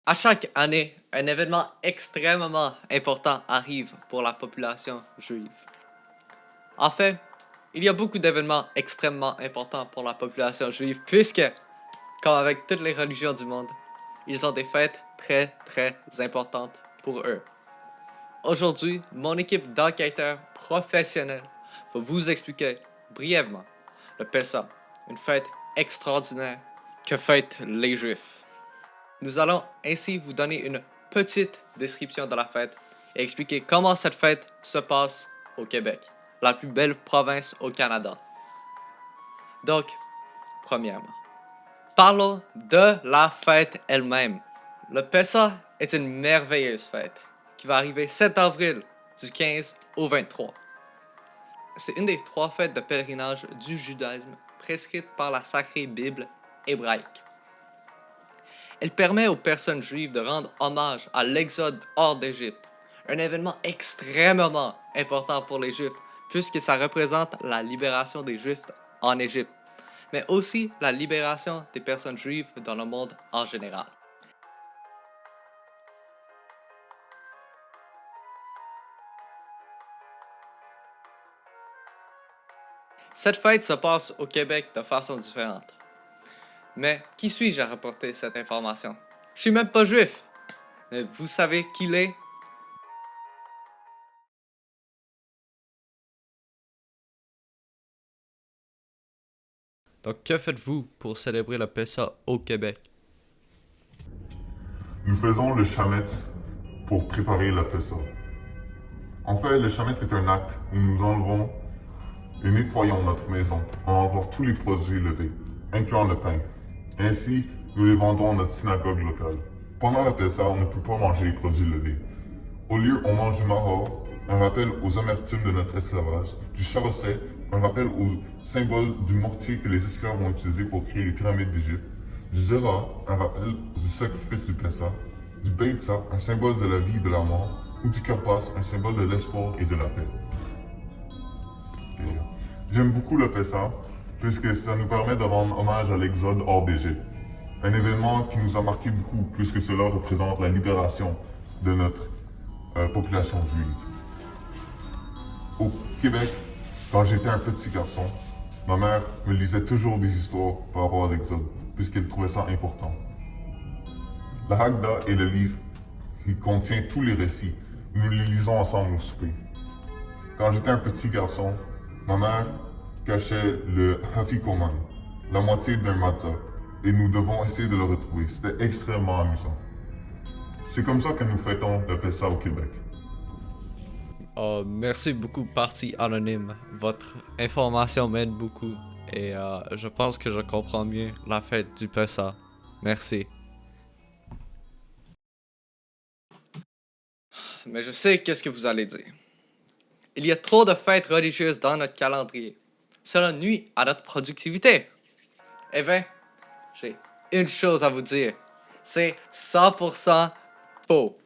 À chaque année, un événement extrêmement important arrive pour la population juive. En fait, il y a beaucoup d'événements extrêmement importants pour la population juive puisque, comme avec toutes les religions du monde, ils ont des fêtes très importantes pour eux. Aujourd'hui, mon équipe d'enquêteurs professionnels va vous expliquer brièvement le Pessah, une fête extraordinaire que fêtent les Juifs. Nous allons ainsi vous donner une petite description de la fête et expliquer comment cette fête se passe au Québec, la plus belle province au Canada. Donc, premièrement, parlons de la fête elle-même. Le Pessah est une merveilleuse fête qui va arriver 7 avril du 15 au 23. C'est une des 3 fêtes de pèlerinage du judaïsme prescrites par la sacrée Bible hébraïque. Elle permet aux personnes juives de rendre hommage à l'exode hors d'Égypte, un événement extrêmement important pour les Juifs, puisque ça représente la libération des Juifs en Égypte, mais aussi la libération des personnes juives dans le monde en général. Cette fête se passe au Québec de façon différente. Mais qui suis-je à rapporter cette information? Je suis même pas juif. Mais vous savez qui l'est? Donc, que faites-vous pour célébrer le Pessah au Québec? Nous faisons le chametz pour préparer la Pessa. En fait, le chametz est un acte où nous enlevons et nettoyons notre maison en enlevant tous les produits levés, incluant le pain. Ainsi, nous les vendons à notre synagogue locale. Pendant la Pessa, on ne peut pas manger les produits levés. Au lieu, on mange du maror, un rappel aux amertumes de notre esclavage, du charosset, un rappel au symbole du mortier que les esclaves ont utilisé pour créer les pyramides d'Égypte, du zera, un rappel du sacrifice du Pessa, du beitza, un symbole de la vie et de la mort, ou du karpas, un symbole de l'espoir et de la paix. J'aime beaucoup le Pessa, puisque ça nous permet de rendre hommage à l'exode hors d'Égypte. Un événement qui nous a marqué beaucoup, puisque cela représente la libération de notre population juive. Au Québec, quand j'étais un petit garçon, ma mère me lisait toujours des histoires par rapport à l'Exode, puisqu'elle trouvait ça important. La Haggadah est le livre qui contient tous les récits. Nous les lisons ensemble au souper. Quand j'étais un petit garçon, ma mère cachait le Hafikoman, la moitié d'un matzah, et nous devons essayer de le retrouver. C'était extrêmement amusant. C'est comme ça que nous fêtons le Pessah au Québec. Oh, merci beaucoup, partie anonyme. Votre information m'aide beaucoup et je pense que je comprends mieux la fête du Pessah. Merci. Mais je sais qu'est-ce que vous allez dire. Il y a trop de fêtes religieuses dans notre calendrier. Cela nuit à notre productivité. Eh bien, j'ai une chose à vous dire. C'est 100% faux.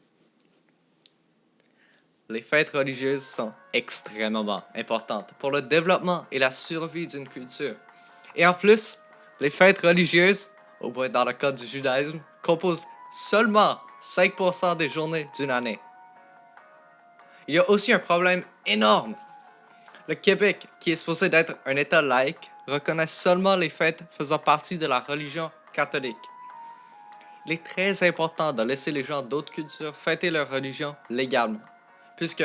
Les fêtes religieuses sont extrêmement importantes pour le développement et la survie d'une culture. Et en plus, les fêtes religieuses, au moins dans le cas du judaïsme, composent seulement 5% des journées d'une année. Il y a aussi un problème énorme. Le Québec, qui est supposé d'être un État laïque, reconnaît seulement les fêtes faisant partie de la religion catholique. Il est très important de laisser les gens d'autres cultures fêter leur religion légalement, puisque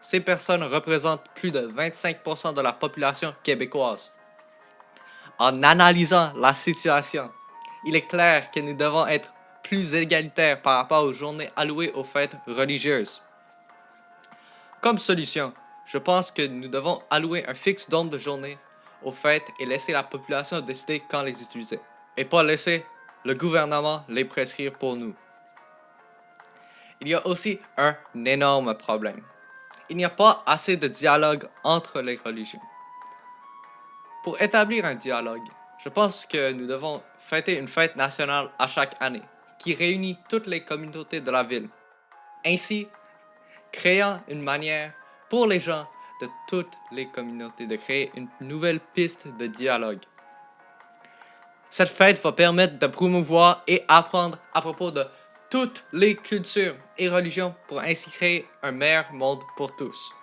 ces personnes représentent plus de 25% de la population québécoise. En analysant la situation, il est clair que nous devons être plus égalitaires par rapport aux journées allouées aux fêtes religieuses. Comme solution, je pense que nous devons allouer un fixe nombre de journées aux fêtes et laisser la population décider quand les utiliser, et pas laisser le gouvernement les prescrire pour nous. Il y a aussi un énorme problème. Il n'y a pas assez de dialogue entre les religions. Pour établir un dialogue, je pense que nous devons fêter une fête nationale à chaque année, qui réunit toutes les communautés de la ville. Ainsi, créant une manière pour les gens de toutes les communautés de créer une nouvelle piste de dialogue. Cette fête va permettre de promouvoir et apprendre à propos de toutes les cultures et religions pour ainsi créer un meilleur monde pour tous.